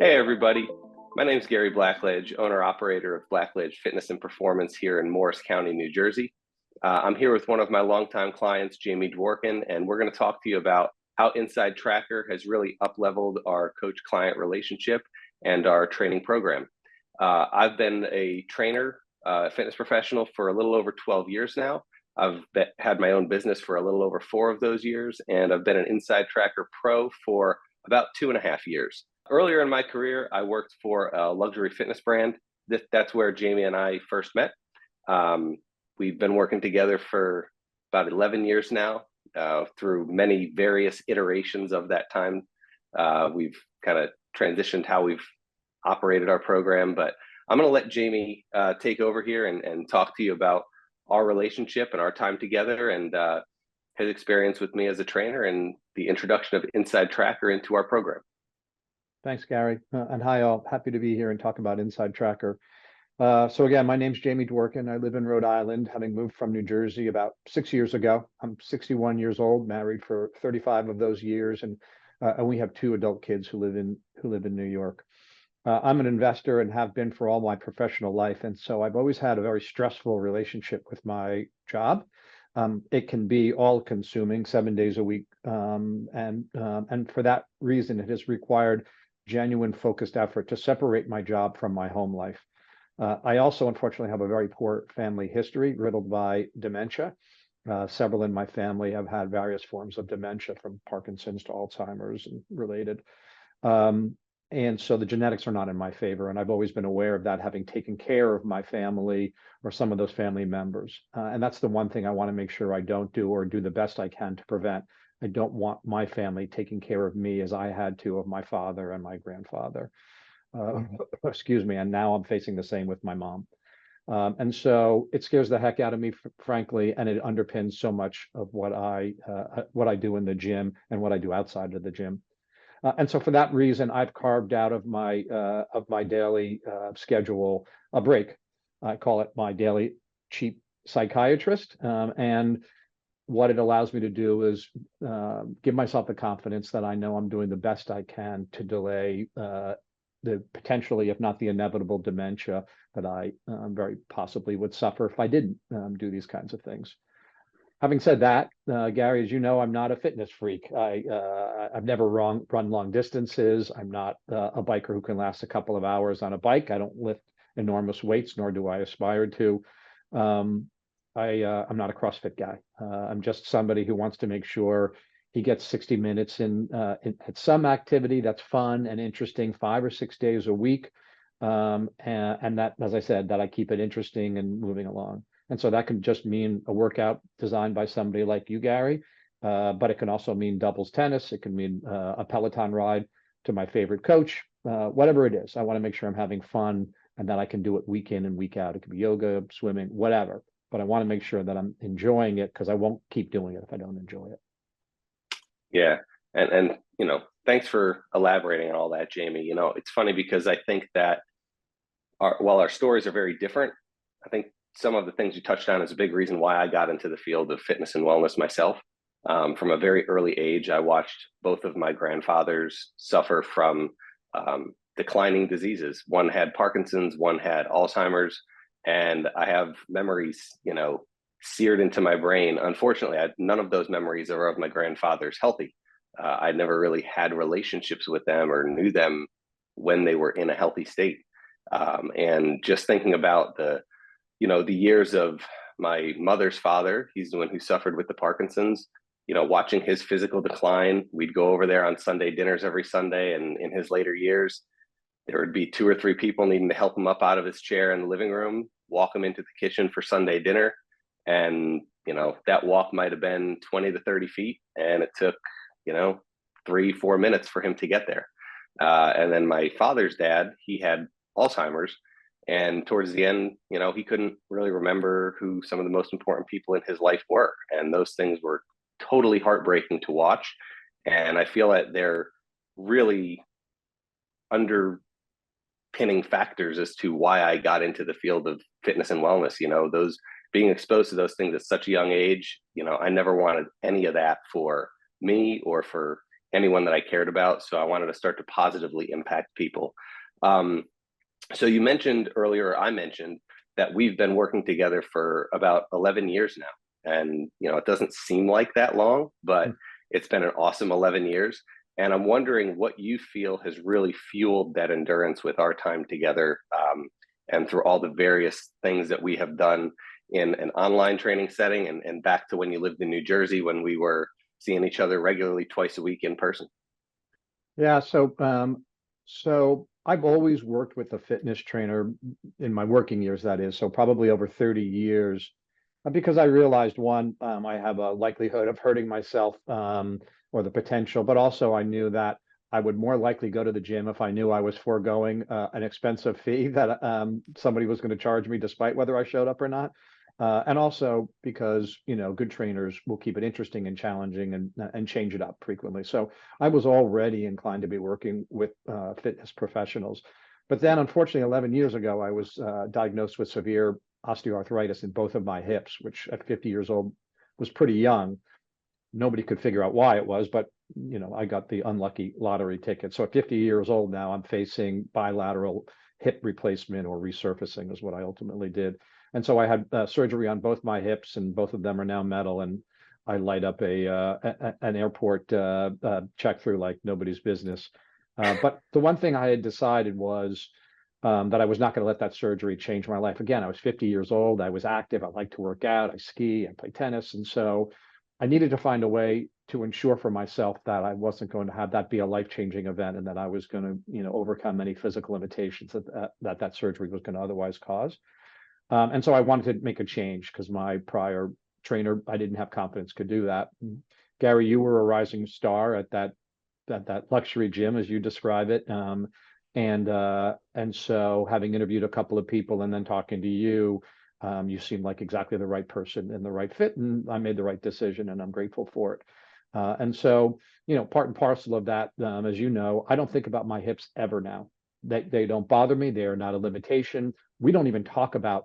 Hey everybody, my name is Gary Blackledge, owner-operator of Blackledge Fitness and Performance here in Morris County, New Jersey. I'm here with one of my longtime clients, Jamie Dworkin, and we're going to talk to you about how InsideTracker has really up-leveled our coach-client relationship and our training program. I've been a trainer, fitness professional for a little over 12 years now. I've had my own business for a little over 4 of those years, and I've been an InsideTracker Pro for about 2.5 years. Earlier in my career, I worked for a luxury fitness brand. That's where Jamie and I first met. We've been working together for about 11 years now, through many various iterations of that time. We've kind of transitioned how we've operated our program, but I'm going to let Jamie take over here and talk to you about our relationship and our time together, and his experience with me as a trainer and the introduction of InsideTracker into our program. Thanks, Gary. And hi, all. Happy to be here and talk about InsideTracker. So again, my name's Jamie Dworkin. I live in Rhode Island, having moved from New Jersey about 6 years ago. I'm 61 years old, married for 35 of those years, and we have 2 adult kids who live in New York. I'm an investor and have been for all my professional life, and so I've always had a very stressful relationship with my job. It can be all-consuming, 7 days a week, and for that reason, it has required genuine focused effort to separate my job from my home life. I also, unfortunately, have a very poor family history riddled by dementia. Several in my family have had various forms of dementia, from Parkinson's to Alzheimer's and related. And so the genetics are not in my favor. And I've always been aware of that, having taken care of my family or some of those family members. And that's the one thing I want to make sure I don't do, or do the best I can to prevent. I don't want my family taking care of me as I had to of my father and my grandfather. Excuse me. And now I'm facing the same with my mom. And so it scares the heck out of me, frankly, and it underpins so much of what I do in the gym and what I do outside of the gym. And so for that reason, I've carved out of my daily schedule a break. I call it my daily cheap psychiatrist. And what it allows me to do is give myself the confidence that I know I'm doing the best I can to delay the potentially, if not the inevitable, dementia that I very possibly would suffer if I didn't do these kinds of things. Having said that, Gary, as you know, I'm not a fitness freak. I've never run long distances. I'm not a biker who can last a couple of hours on a bike. I don't lift enormous weights, nor do I aspire to. I'm not a CrossFit guy. I'm just somebody who wants to make sure he gets 60 minutes in at some activity that's fun and interesting, 5 or 6 days a week. And that, as I said, that I keep it interesting and moving along. And so that can just mean a workout designed by somebody like you, Gary, but it can also mean doubles tennis. It can mean a Peloton ride to my favorite coach, whatever it is. I want to make sure I'm having fun and that I can do it week in and week out. It could be yoga, swimming, whatever. But I want to make sure that I'm enjoying it, because I won't keep doing it if I don't enjoy it. Yeah. And thanks for elaborating on all that, Jamie. It's funny because I think that while our stories are very different, I think some of the things you touched on is a big reason why I got into the field of fitness and wellness myself. From a very early age, I watched both of my grandfathers suffer from declining diseases. One had Parkinson's, one had Alzheimer's, and I have memories, seared into my brain. Unfortunately, none of those memories are of my grandfather's healthy. I never really had relationships with them or knew them when they were in a healthy state. And just thinking about the years of my mother's father, he's the one who suffered with the Parkinson's, watching his physical decline. We'd go over there on Sunday dinners every Sunday. And in his later years, there would be 2 or 3 people needing to help him up out of his chair in the living room, walk him into the kitchen for Sunday dinner. And, that walk might have been 20 to 30 feet. And it took, 3-4 minutes for him to get there. And then my father's dad, he had Alzheimer's. And towards the end, he couldn't really remember who some of the most important people in his life were. And those things were totally heartbreaking to watch. And I feel that they're really underpinning factors as to why I got into the field of fitness and wellness. Those being exposed to those things at such a young age, I never wanted any of that for me or for anyone that I cared about. So I wanted to start to positively impact people. So you mentioned earlier, I mentioned that we've been working together for about 11 years now. And, it doesn't seem like that long, but it's been an awesome 11 years. And I'm wondering what you feel has really fueled that endurance with our time together, and through all the various things that we have done in an online training setting, and back to when you lived in New Jersey when we were seeing each other regularly twice a week in person. Yeah, so I've always worked with a fitness trainer in my working years, that is, so probably over 30 years, because I realized one, I have a likelihood of hurting myself, or the potential, but also I knew that I would more likely go to the gym if I knew I was foregoing an expensive fee that somebody was going to charge me despite whether I showed up or not. And also because, good trainers will keep it interesting and challenging and change it up frequently. So I was already inclined to be working with fitness professionals. But then, unfortunately, 11 years ago, I was diagnosed with severe osteoarthritis in both of my hips, which at 50 years old was pretty young. Nobody could figure out why it was, but I got the unlucky lottery ticket. So at 50 years old now, I'm facing bilateral hip replacement, or resurfacing is what I ultimately did. And so I had surgery on both my hips, and both of them are now metal. And I light up an airport check through like nobody's business. But the one thing I had decided was that I was not going to let that surgery change my life. Again, I was 50 years old. I was active. I like to work out. I ski and play tennis. And so I needed to find a way to ensure for myself that I wasn't going to have that be a life-changing event, and that I was going to, overcome any physical limitations that surgery was going to otherwise cause. And so I wanted to make a change because my prior trainer, I didn't have confidence could do that. Gary, you were a rising star at that luxury gym, as you describe it. And so having interviewed a couple of people and then talking to you, you seemed like exactly the right person and the right fit, and I made the right decision, and I'm grateful for it. And so, part and parcel of that, as you know, I don't think about my hips ever now. They don't bother me. They are not a limitation. We don't even talk about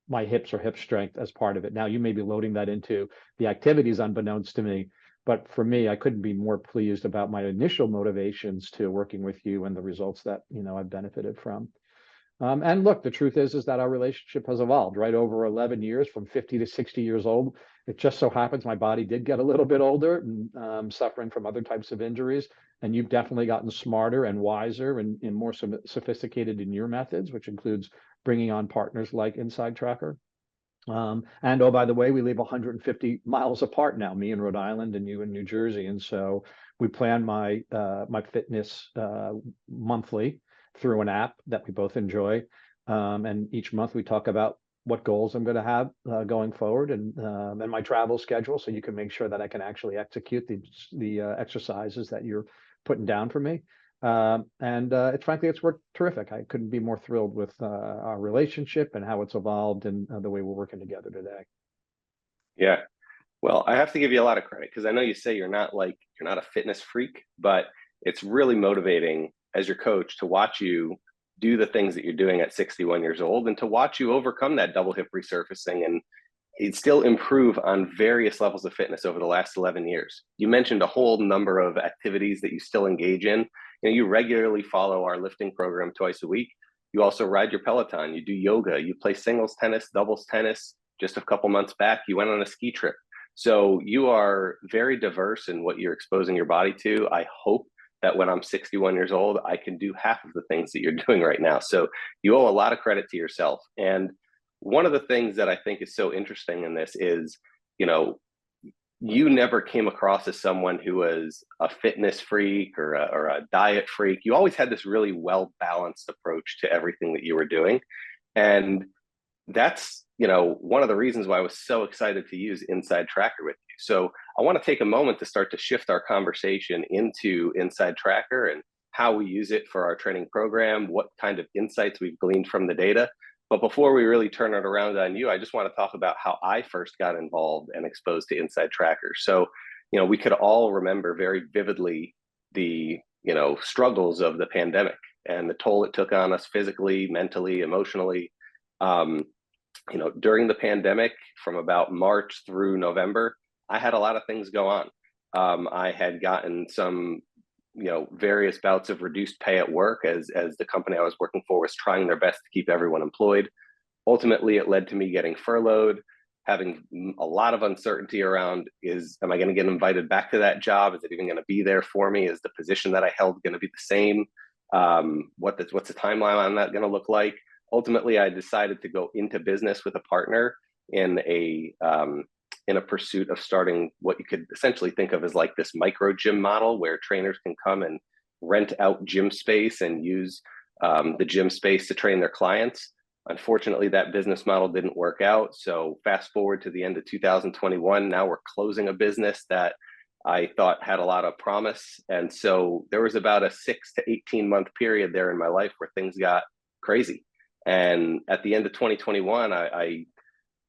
my hips or hip strength as part of it. Now, you may be loading that into the activities unbeknownst to me, but for me, I couldn't be more pleased about my initial motivations to working with you and the results that, I've benefited from. And look, the truth is that our relationship has evolved, right? Over 11 years, from 50 to 60 years old. It just so happens my body did get a little bit older, and suffering from other types of injuries. And you've definitely gotten smarter and wiser and more sophisticated in your methods, which includes bringing on partners like InsideTracker. And oh, by the way, we live 150 miles apart now, me in Rhode Island and you in New Jersey. And so we plan my fitness monthly through an app that we both enjoy. And each month we talk about what goals I'm going to have going forward, and my travel schedule, so you can make sure that I can actually execute the exercises that you're putting down for me. And frankly, it's worked terrific. I couldn't be more thrilled with our relationship and how it's evolved, and the way we're working together today. Yeah. Well, I have to give you a lot of credit, because I know you say you're not a fitness freak, but it's really motivating as your coach to watch you do the things that you're doing at 61 years old, and to watch you overcome that double hip resurfacing and it still improve on various levels of fitness over the last 11 years. You mentioned a whole number of activities that you still engage in. You regularly follow our lifting program twice a week. You also ride your Peloton, you do yoga, you play singles tennis, doubles tennis. Just a couple months back, you went on a ski trip. So you are very diverse in what you're exposing your body to. I hope that when I'm 61 years old, I can do half of the things that you're doing right now. So you owe a lot of credit to yourself. And one of the things that I think is so interesting in this is, you never came across as someone who was a fitness freak or a diet freak. You always had this really well-balanced approach to everything that you were doing. And that's, one of the reasons why I was so excited to use InsideTracker with you. So I want to take a moment to start to shift our conversation into InsideTracker and how we use it for our training program, what kind of insights we've gleaned from the data. But before we really turn it around on you, I just want to talk about how I first got involved and exposed to InsideTracker. So, we could all remember very vividly the, struggles of the pandemic and the toll it took on us physically, mentally, emotionally. During the pandemic, from about March through November, I had a lot of things go on. I had gotten some various bouts of reduced pay at work as the company I was working for was trying their best to keep everyone employed. Ultimately, it led to me getting furloughed, having a lot of uncertainty around am I going to get invited back to that job? Is it even going to be there for me? Is the position that I held going to be the same? What's the timeline on that going to look like? Ultimately, I decided to go into business with a partner in a pursuit of starting what you could essentially think of as like this micro gym model where trainers can come and rent out gym space and use the gym space to train their clients. Unfortunately, that business model didn't work out. So fast forward to the end of 2021, now we're closing a business that I thought had a lot of promise. And so there was about a 6 to 18 month period there in my life where things got crazy. And at the end of 2021, I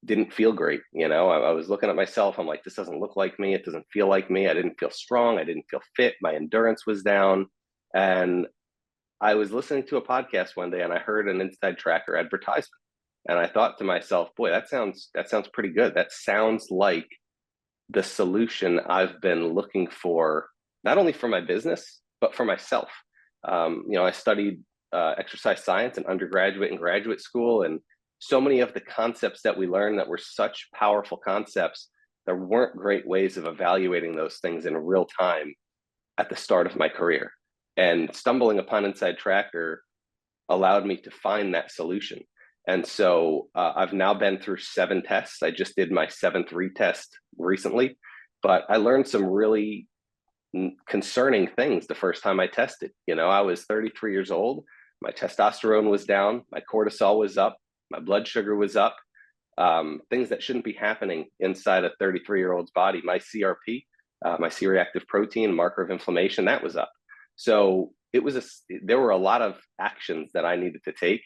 didn't feel great. I was looking at myself. I'm like, this doesn't look like me. It doesn't feel like me. I didn't feel strong. I didn't feel fit. My endurance was down. And I was listening to a podcast one day and I heard an InsideTracker advertisement. And I thought to myself, boy, that sounds pretty good. That sounds like the solution I've been looking for, not only for my business, but for myself. I studied exercise science in undergraduate and graduate school. And so many of the concepts that we learned that were such powerful concepts, there weren't great ways of evaluating those things in real time at the start of my career. And stumbling upon InsideTracker allowed me to find that solution. And so I've now been through 7 tests. I just did my 7th retest recently, but I learned some really concerning things the first time I tested. I was 33 years old. My testosterone was down. My cortisol was up. My blood sugar was up. Things that shouldn't be happening inside a 33-year-old's body. My CRP, my C-reactive protein, marker of inflammation, that was up. So there were a lot of actions that I needed to take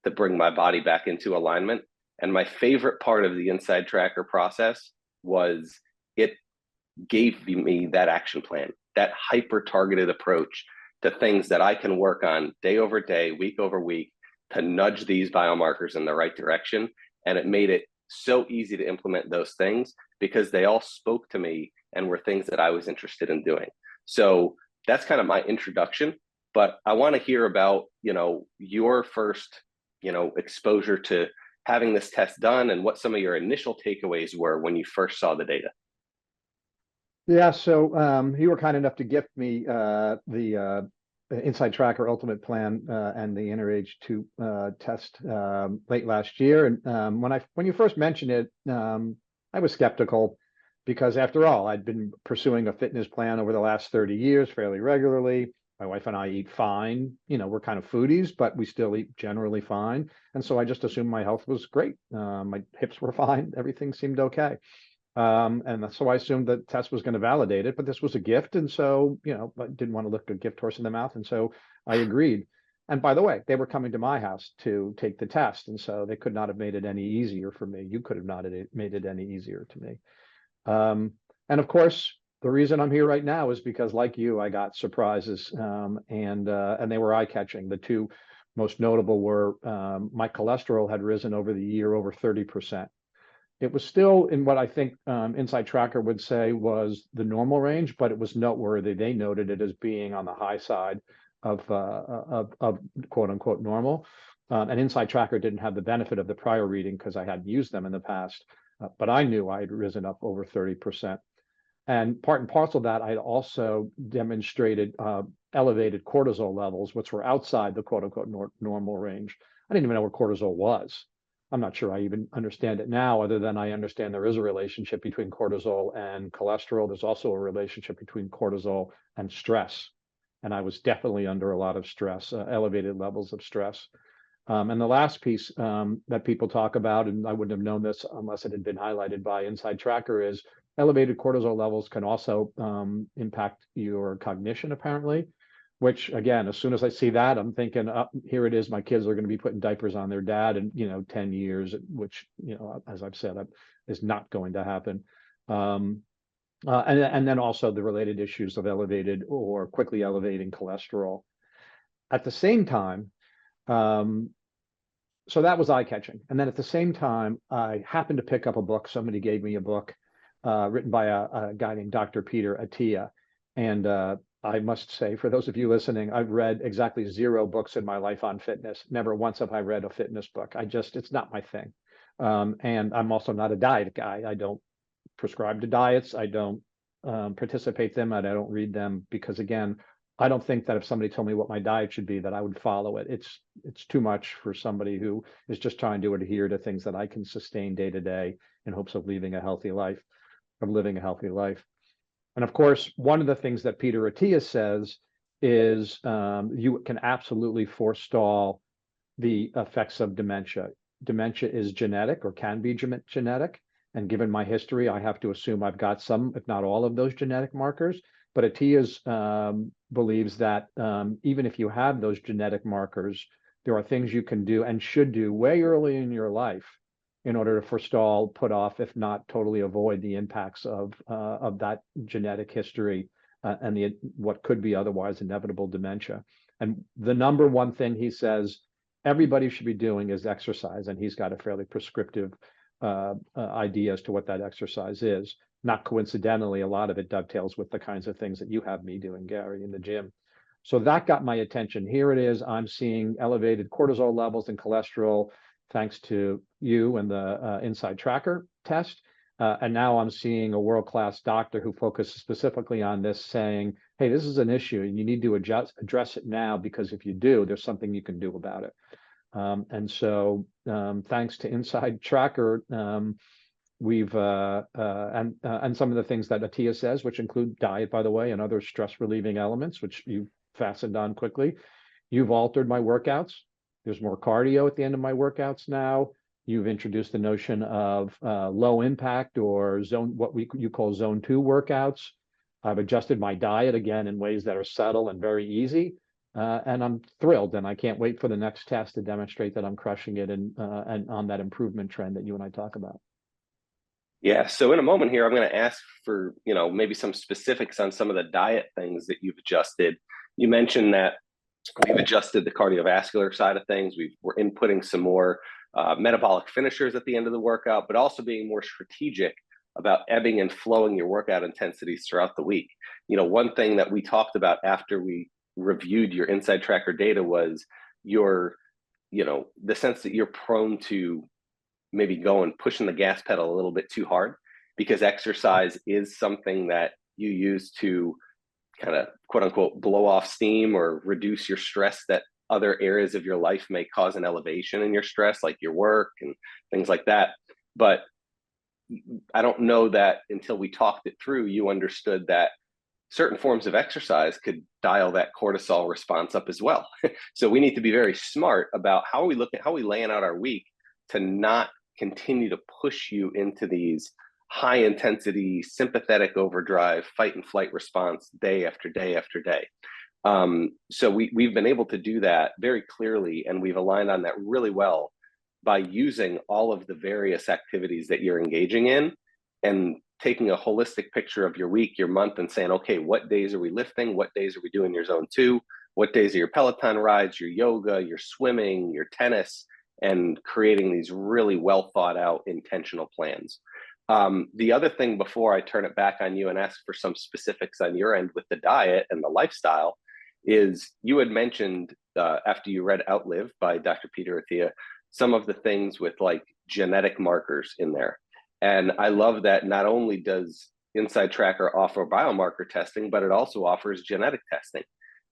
to bring my body back into alignment. And my favorite part of the InsideTracker process was it gave me that action plan, that hyper-targeted approach to things that I can work on day over day, week over week, to nudge these biomarkers in the right direction. And it made it so easy to implement those things because they all spoke to me and were things that I was interested in doing. So that's kind of my introduction, but I want to hear about, your first, exposure to having this test done and what some of your initial takeaways were when you first saw the data. Yeah, so you were kind enough to gift me the InsideTracker Ultimate Plan and the InnerAge 2 test late last year. And when you first mentioned it, I was skeptical because after all, I'd been pursuing a fitness plan over the last 30 years fairly regularly. My wife and I eat fine. We're kind of foodies, but we still eat generally fine. And so I just assumed my health was great. My hips were fine. Everything seemed okay. And so I assumed the test was going to validate it, but this was a gift. And so, I didn't want to look a gift horse in the mouth. And so I agreed. And by the way, they were coming to my house to take the test. And so they could not have made it any easier for me. You could have not made it any easier to me. And of course, the reason I'm here right now is because, like you, I got surprises, and they were eye-catching. The 2 most notable were my cholesterol had risen over the year over 30%. It was still in what I think InsideTracker would say was the normal range, but it was noteworthy. They noted it as being on the high side of quote unquote normal. And InsideTracker didn't have the benefit of the prior reading because I hadn't used them in the past, but I knew I had risen up over 30%. And part and parcel of that, I had also demonstrated elevated cortisol levels, which were outside the quote unquote normal range. I didn't even know what cortisol was. I'm not sure I even understand it now, other than I understand there is a relationship between cortisol and cholesterol. There's also a relationship between cortisol and stress. And I was definitely under a lot of stress, elevated levels of stress. And the last piece that people talk about, and I wouldn't have known this unless it had been highlighted by InsideTracker, is elevated cortisol levels can also impact your cognition, apparently. Which again, as soon as I see that, I'm thinking, here it is. My kids are going to be putting diapers on their dad in 10 years, which as I've said, is not going to happen. And then also the related issues of elevated or quickly elevating cholesterol. At the same time, so that was eye-catching. And then at the same time, I happened to pick up a book. Somebody gave me a book written by a guy named Dr. Peter Attia, and I must say, for those of you listening, I've read exactly 0 books in my life on fitness. Never once have I read a fitness book. It's not my thing. And I'm also not a diet guy. I don't prescribe to diets. I don't participate them, and I don't read them because, again, I don't think that if somebody told me what my diet should be, that I would follow it. It's too much for somebody who is just trying to adhere to things that I can sustain day to day in hopes of living a healthy life. And of course, one of the things that Peter Attia says is you can absolutely forestall the effects of dementia. Dementia is genetic or can be genetic. And given my history, I have to assume I've got some, if not all of those genetic markers. But Attia's believes that even if you have those genetic markers, there are things you can do and should do way early in your life in order to forestall, put off, if not totally avoid the impacts of that genetic history and what could be otherwise inevitable dementia. And the number one thing he says everybody should be doing is exercise, and he's got a fairly prescriptive idea as to what that exercise is. Not coincidentally, a lot of it dovetails with the kinds of things that you have me doing, Gary, in the gym. So that got my attention. Here it is. I'm seeing elevated cortisol levels and cholesterol thanks to you and the InsideTracker test. And now I'm seeing a world-class doctor who focuses specifically on this, saying, hey, this is an issue and you need to address it now, because if you do, there's something you can do about it. And so thanks to InsideTracker, we've and some of the things that Attia says, which include diet, by the way, and other stress relieving elements, which you fastened on quickly. You've altered my workouts. There's more cardio at the end of my workouts now. You've introduced the notion of low impact or what you call zone 2 workouts. I've adjusted my diet again in ways that are subtle and very easy. And I'm thrilled, and I can't wait for the next test to demonstrate that I'm crushing it and on that improvement trend that you and I talk about. Yeah. So in a moment here, I'm going to ask for, maybe some specifics on some of the diet things that you've adjusted. You mentioned that we've adjusted the cardiovascular side of things. We're inputting some more metabolic finishers at the end of the workout, but also being more strategic about ebbing and flowing your workout intensities throughout the week. One thing that we talked about after we reviewed your InsideTracker data was the sense that you're prone to maybe pushing the gas pedal a little bit too hard, because exercise is something that you use to kind of quote unquote blow off steam or reduce your stress that other areas of your life may cause an elevation in your stress, like your work and things like that. But I don't know that until we talked it through, you understood that certain forms of exercise could dial that cortisol response up as well. So we need to be very smart about how we laying out our week to not continue to push you into these high intensity sympathetic overdrive fight and flight response day after day after day. So we've been able to do that very clearly, and we've aligned on that really well by using all of the various activities that you're engaging in and taking a holistic picture of your week, your month, and saying, okay, what days are we lifting? What days are we doing your zone 2? What days are your Peloton rides, your yoga, your swimming, your tennis, and creating these really well thought out intentional plans. The other thing before I turn it back on you and ask for some specifics on your end with the diet and the lifestyle is you had mentioned after you read Outlive by Dr. Peter Attia, some of the things with like genetic markers in there. And I love that not only does InsideTracker offer biomarker testing, but it also offers genetic testing.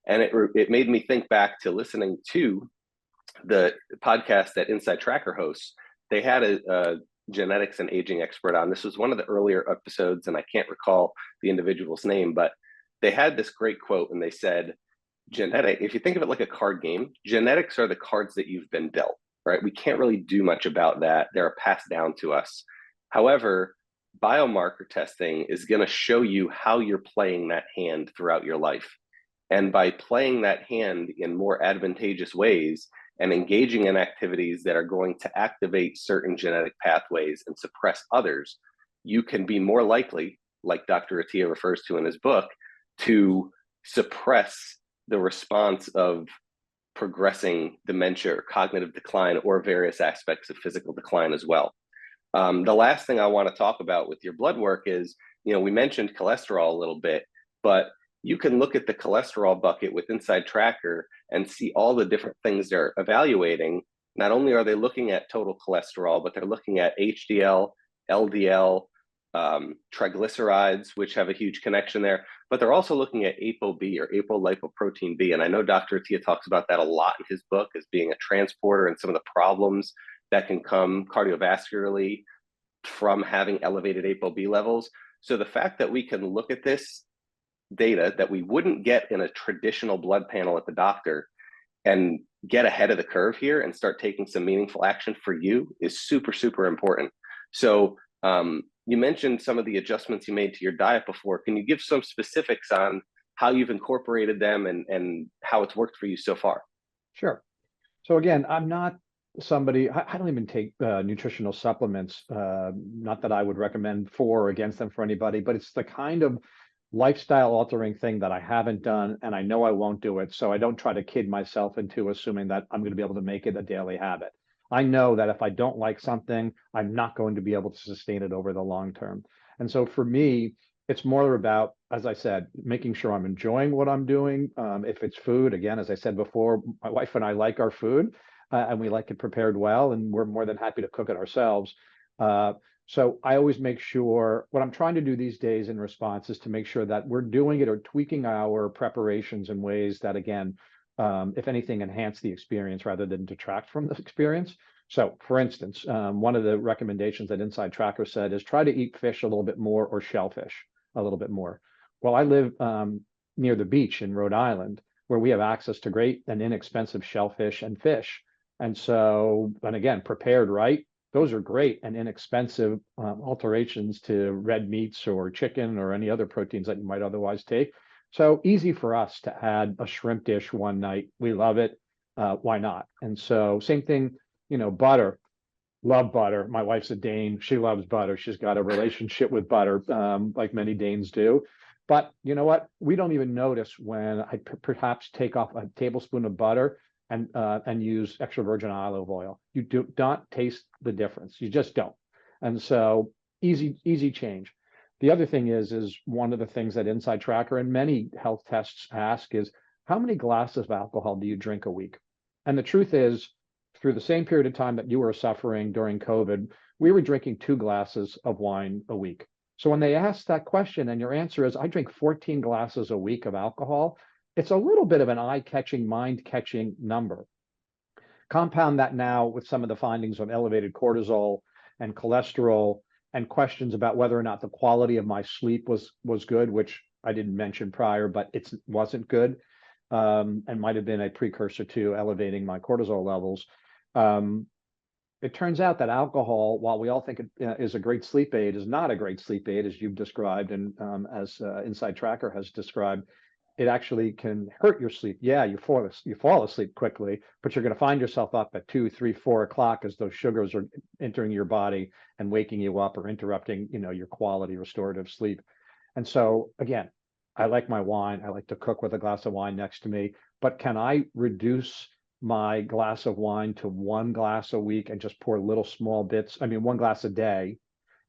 And it made me think back to listening to the podcast that InsideTracker hosts. They had a genetics and aging expert on. This was one of the earlier episodes, and I can't recall the individual's name, but they had this great quote, and they said, if you think of it like a card game, genetics are the cards that you've been dealt, right? We can't really do much about that. They're passed down to us. However, biomarker testing is going to show you how you're playing that hand throughout your life. And by playing that hand in more advantageous ways and engaging in activities that are going to activate certain genetic pathways and suppress others, you can be more likely, like Dr. Attia refers to in his book, to suppress the response of progressing dementia or cognitive decline or various aspects of physical decline as well. The last thing I want to talk about with your blood work is, we mentioned cholesterol a little bit, but you can look at the cholesterol bucket with InsideTracker and see all the different things they're evaluating. Not only are they looking at total cholesterol, but they're looking at HDL, LDL, triglycerides, which have a huge connection there, but they're also looking at ApoB, or apolipoprotein B. And I know Dr. Attia talks about that a lot in his book as being a transporter and some of the problems that can come cardiovascularly from having elevated ApoB levels. So the fact that we can look at this data that we wouldn't get in a traditional blood panel at the doctor and get ahead of the curve here and start taking some meaningful action for you is super, super important. So you mentioned some of the adjustments you made to your diet before. Can you give some specifics on how you've incorporated them and how it's worked for you so far? Sure. So again, I'm not somebody, I don't even take nutritional supplements. Not that I would recommend for or against them for anybody, but it's the kind of lifestyle altering thing that I haven't done, and I know I won't do it. So I don't try to kid myself into assuming that I'm going to be able to make it a daily habit. I know that if I don't like something, I'm not going to be able to sustain it over the long term. And so for me, it's more about, as I said, making sure I'm enjoying what I'm doing. If it's food, again, as I said before, my wife and I like our food, and we like it prepared well, and we're more than happy to cook it ourselves. So I always make sure what I'm trying to do these days in response is to make sure that we're doing it or tweaking our preparations in ways that, again, if anything, enhance the experience rather than detract from the experience. So for instance, one of the recommendations that InsideTracker said is try to eat fish a little bit more or shellfish a little bit more. Well, I live near the beach in Rhode Island, where we have access to great and inexpensive shellfish and fish. And so, and again, prepared right, those are great and inexpensive alterations to red meats or chicken or any other proteins that you might otherwise take. So easy for us to add a shrimp dish one night. We love it. Why not? And so same thing, butter. Love butter. My wife's a Dane. She loves butter. She's got a relationship with butter, like many Danes do. But you know what? We don't even notice when I perhaps take off a tablespoon of butter and use extra virgin olive oil. You do not taste the difference. You just don't. And so easy change. The other thing is one of the things that InsideTracker and many health tests ask is, how many glasses of alcohol do you drink a week? And the truth is, through the same period of time that you were suffering during COVID, we were drinking 2 glasses of wine a week. So when they ask that question and your answer is, I drink 14 glasses a week of alcohol, it's a little bit of an eye-catching, mind-catching number. Compound that now with some of the findings of elevated cortisol and cholesterol and questions about whether or not the quality of my sleep was good, which I didn't mention prior, but it wasn't good, and might have been a precursor to elevating my cortisol levels. It turns out that alcohol, while we all think it is a great sleep aid, is not a great sleep aid, as you've described, and as InsideTracker has described. It actually can hurt your sleep. Yeah, you fall asleep quickly, but you're going to find yourself up at 2, 3, 4 o'clock as those sugars are entering your body and waking you up or interrupting, your quality restorative sleep. And so again, I like my wine. I like to cook with a glass of wine next to me, but can I reduce my glass of wine to 1 glass a week and just pour little small bits? 1 glass a day,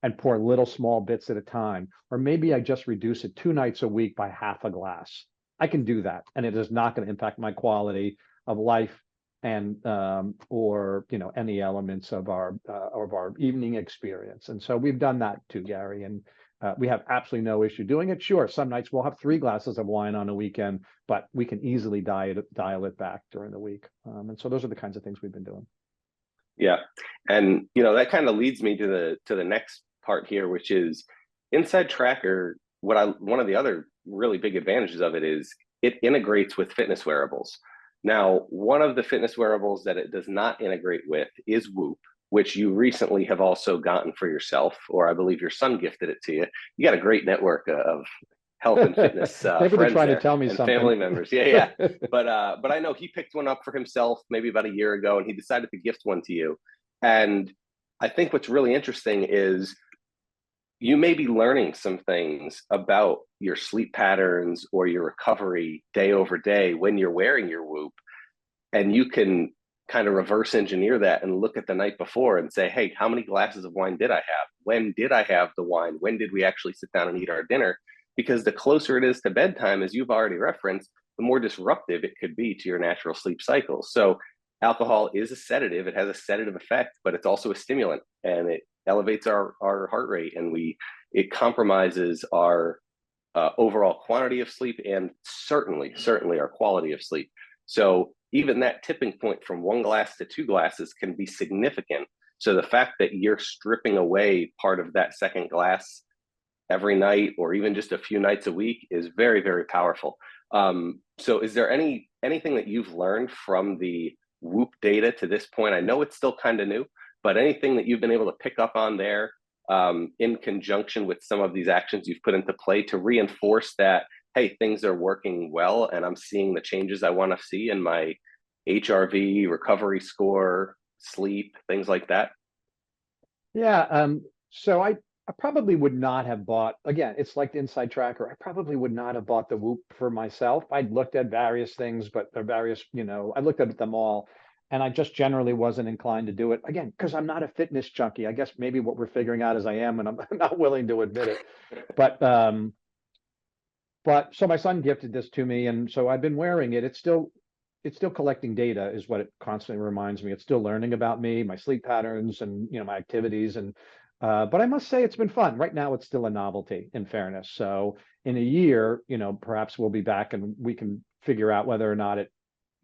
and pour little small bits at a time. Or maybe I just reduce it 2 nights a week by half a glass. I can do that, and it is not going to impact my quality of life and or any elements of our evening experience. And so we've done that too, Gary, and we have absolutely no issue doing it. Sure, some nights we'll have 3 glasses of wine on a weekend, but we can easily dial it back during the week. And so those are the kinds of things we've been doing. Yeah, and that kind of leads me to the next part here, which is InsideTracker. One of the other really big advantages of it is it integrates with fitness wearables. Now, one of the fitness wearables that it does not integrate with is Whoop, which you recently have also gotten for yourself, or I believe your son gifted it to you. You got a great network of health and fitness maybe they're trying to tell me and something. Family members. Yeah. But I know he picked one up for himself maybe about a year ago, and he decided to gift one to you. And I think what's really interesting is you may be learning some things about your sleep patterns or your recovery day over day when you're wearing your Whoop, and you can kind of reverse engineer that and look at the night before and say, hey, how many glasses of wine did I have? When did I have the wine? When did we actually sit down and eat our dinner? because the closer it is to bedtime, as you've already referenced, the more disruptive it could be to your natural sleep cycle. So alcohol is a sedative. It has a sedative effect, but it's also a stimulant, and it elevates our heart rate, and it compromises our overall quantity of sleep, and certainly our quality of sleep. So even that tipping point from 1 glass to 2 glasses can be significant. So the fact that you're stripping away part of that second glass every night, or even just a few nights a week, is very, very powerful. So is there anything that you've learned from the Whoop data to this point? I know it's still kind of new, but anything that you've been able to pick up on there in conjunction with some of these actions you've put into play to reinforce that, hey, things are working well and I'm seeing the changes I want to see in my HRV, recovery score, sleep, things like that? Yeah. So I probably would not have bought, again, it's like the InsideTracker. I probably would not have bought the Whoop for myself. I'd looked at various things, but the various, I looked at them all, and I just generally wasn't inclined to do it, again, because I'm not a fitness junkie. I guess maybe what we're figuring out is I am, and I'm not willing to admit it. But so my son gifted this to me, and so I've been wearing it. It's still collecting data, is what it constantly reminds me. It's still learning about me, my sleep patterns, and my activities. And but I must say it's been fun. Right now, it's still a novelty, in fairness. So in a year, perhaps we'll be back and we can figure out whether or not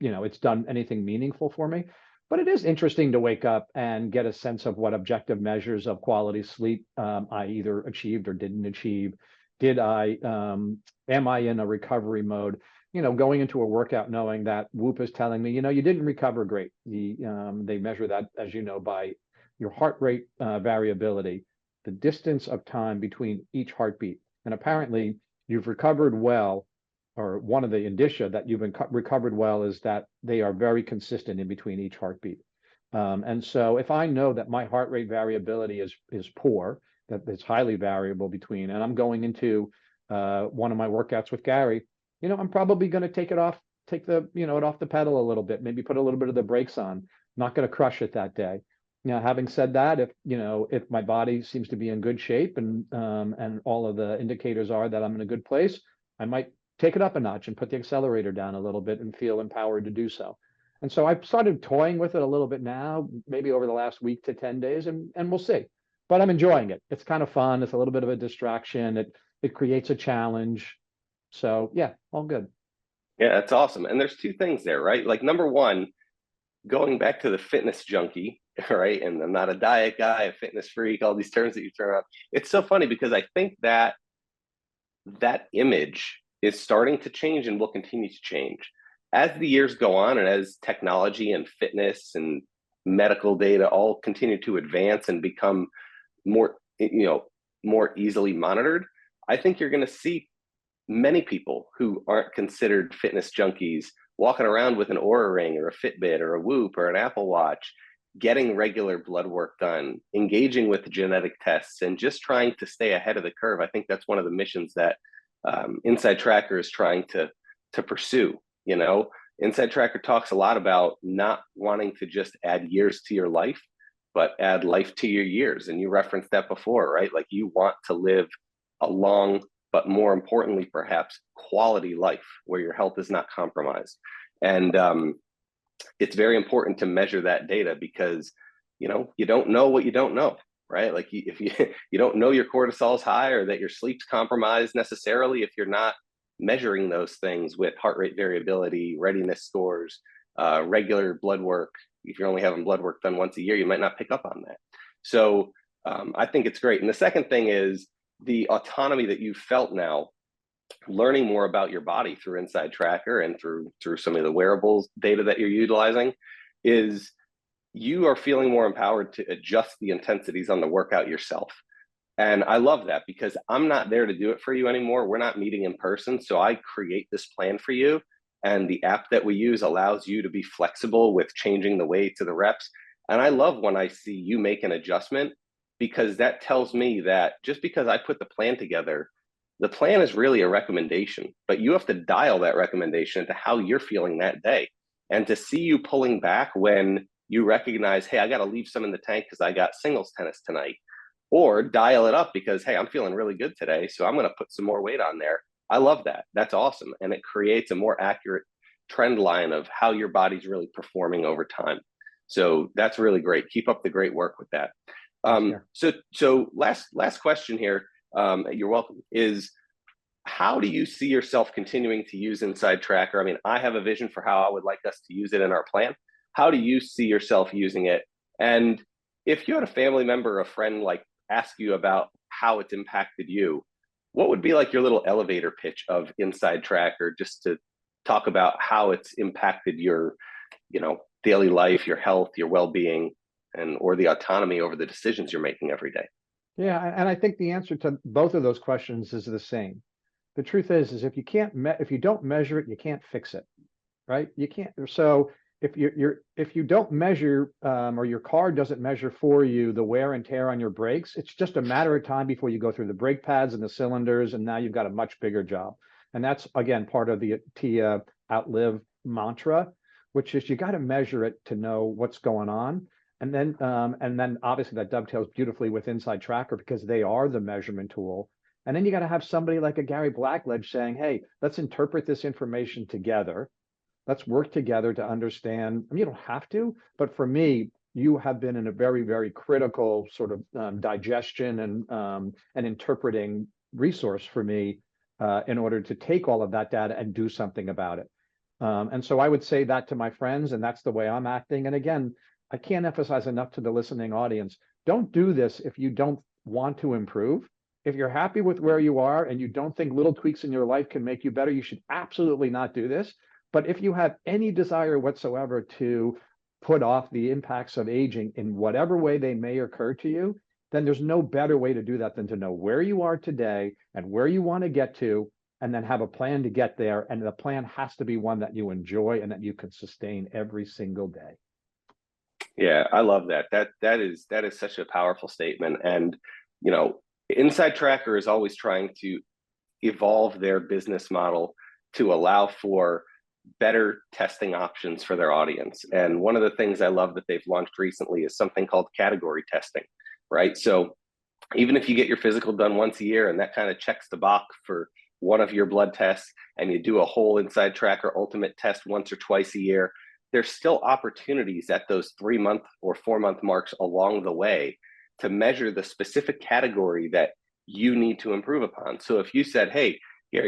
it's done anything meaningful for me. But it is interesting to wake up and get a sense of what objective measures of quality sleep I either achieved or didn't achieve. Am I in a recovery mode? Going into a workout knowing that Whoop is telling me, you didn't recover great. They measure that, as you know, by your heart rate variability, the distance of time between each heartbeat. And apparently you've recovered well, or one of the indicia that you've recovered well is that they are very consistent in between each heartbeat. And so if I know that my heart rate variability is poor, that it's highly variable between, and I'm going into one of my workouts with Gary, I'm probably going to take it off the pedal a little bit, maybe put a little bit of the brakes on, not going to crush it that day. Having said that, if my body seems to be in good shape and all of the indicators are that I'm in a good place, I might take it up a notch and put the accelerator down a little bit and feel empowered to do so. And so I've started toying with it a little bit now, maybe over the last week to 10 days, and we'll see. But I'm enjoying it. It's kind of fun. It's a little bit of a distraction. It creates a challenge. So yeah, all good. Yeah, that's awesome. And there's two things there, right? Like, number one, going back to the fitness junkie, right? And I'm not a diet guy, a fitness freak, all these terms that you throw out. It's so funny because I think that image is starting to change and will continue to change as the years go on, and as technology and fitness and medical data all continue to advance and become more easily monitored. I think you're going to see many people who aren't considered fitness junkies walking around with an Oura Ring or a Fitbit or a Whoop or an Apple Watch, getting regular blood work done, engaging with genetic tests, and just trying to stay ahead of the curve. I think that's one of the missions that InsideTracker is trying to pursue. InsideTracker talks a lot about not wanting to just add years to your life, but add life to your years. And you referenced that before, right? Like, you want to live a long, but more importantly, perhaps quality life where your health is not compromised. And it's very important to measure that data because, you don't know what you don't know, right? Like, if you don't know your cortisol is high or that your sleep's compromised necessarily, if you're not measuring those things with heart rate variability, readiness scores, regular blood work. If you're only having blood work done once a year, you might not pick up on that. So I think it's great. And the second thing is the autonomy that you've felt now, learning more about your body through InsideTracker and through some of the wearables data that you're utilizing, is you are feeling more empowered to adjust the intensities on the workout yourself. And I love that because I'm not there to do it for you anymore. We're not meeting in person. So I create this plan for you. And the app that we use allows you to be flexible with changing the weights of the reps. And I love when I see you make an adjustment, because that tells me that just because I put the plan together, the plan is really a recommendation, but you have to dial that recommendation to how you're feeling that day. And to see you pulling back when you recognize, hey, I got to leave some in the tank because I got singles tennis tonight, or dial it up because, hey, I'm feeling really good today, so I'm going to put some more weight on there. I love that. That's awesome. And it creates a more accurate trend line of how your body's really performing over time. So that's really great. Keep up the great work with that. So last question here. You're welcome. Is how do you see yourself continuing to use InsideTracker? I mean, I have a vision for how I would like us to use it in our plan. How do you see yourself using it? And if you had a family member or a friend like ask you about how it's impacted you, what would be like your little elevator pitch of InsideTracker, just to talk about how it's impacted your, daily life, your health, your well-being, and or the autonomy over the decisions you're making every day? Yeah, and I think the answer to both of those questions is the same. The truth is if if you don't measure it, you can't fix it, right? You can't. So if if you don't measure, or your car doesn't measure for you the wear and tear on your brakes, it's just a matter of time before you go through the brake pads and the cylinders, and now you've got a much bigger job. And that's again part of the TIA outlive mantra, which is you got to measure it to know what's going on. And then obviously that dovetails beautifully with InsideTracker because they are the measurement tool. And then you got to have somebody like a Gary Blackledge saying, hey, let's interpret this information together. Let's work together to understand. I mean, you don't have to, but for me, you have been in a very, very critical sort of digestion and interpreting resource for me in order to take all of that data and do something about it. And so I would say that to my friends, and that's the way I'm acting. And again, I can't emphasize enough to the listening audience, don't do this if you don't want to improve. If you're happy with where you are and you don't think little tweaks in your life can make you better, you should absolutely not do this. But if you have any desire whatsoever to put off the impacts of aging in whatever way they may occur to you, then there's no better way to do that than to know where you are today and where you want to get to, and then have a plan to get there. And the plan has to be one that you enjoy and that you can sustain every single day. Yeah, I love that. That is such a powerful statement. And InsideTracker is always trying to evolve their business model to allow for better testing options for their audience. And one of the things I love that they've launched recently is something called category testing, right? So even if you get your physical done once a year and that kind of checks the box for one of your blood tests, and you do a whole InsideTracker ultimate test once or twice a year, there's still opportunities at those 3-month or 4-month marks along the way to measure the specific category that you need to improve upon. So if you said, hey, here,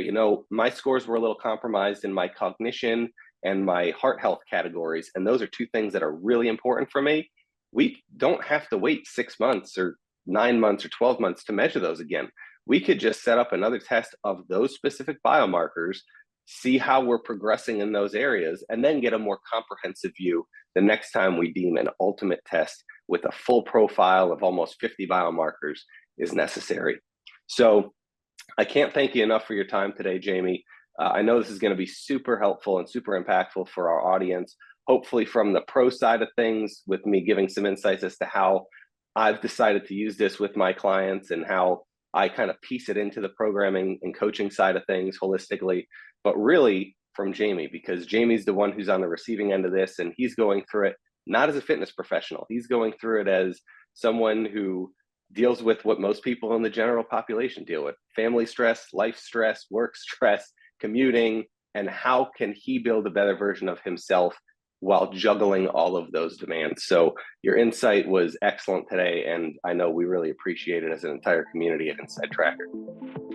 my scores were a little compromised in my cognition and my heart health categories, and those are two things that are really important for me, we don't have to wait 6 months or 9 months or 12 months to measure those again. We could just set up another test of those specific biomarkers, see how we're progressing in those areas, and then get a more comprehensive view the next time we deem an ultimate test with a full profile of almost 50 biomarkers is necessary. So I can't thank you enough for your time today, Jamie. I know this is going to be super helpful and super impactful for our audience, hopefully from the pro side of things, with me giving some insights as to how I've decided to use this with my clients and how I kind of piece it into the programming and coaching side of things holistically, but really from Jamie, because Jamie's the one who's on the receiving end of this, and he's going through it not as a fitness professional. He's going through it as someone who deals with what most people in the general population deal with: family stress, life stress, work stress, commuting, and how can he build a better version of himself while juggling all of those demands. So your insight was excellent today, and I know we really appreciate it as an entire community at InsideTracker.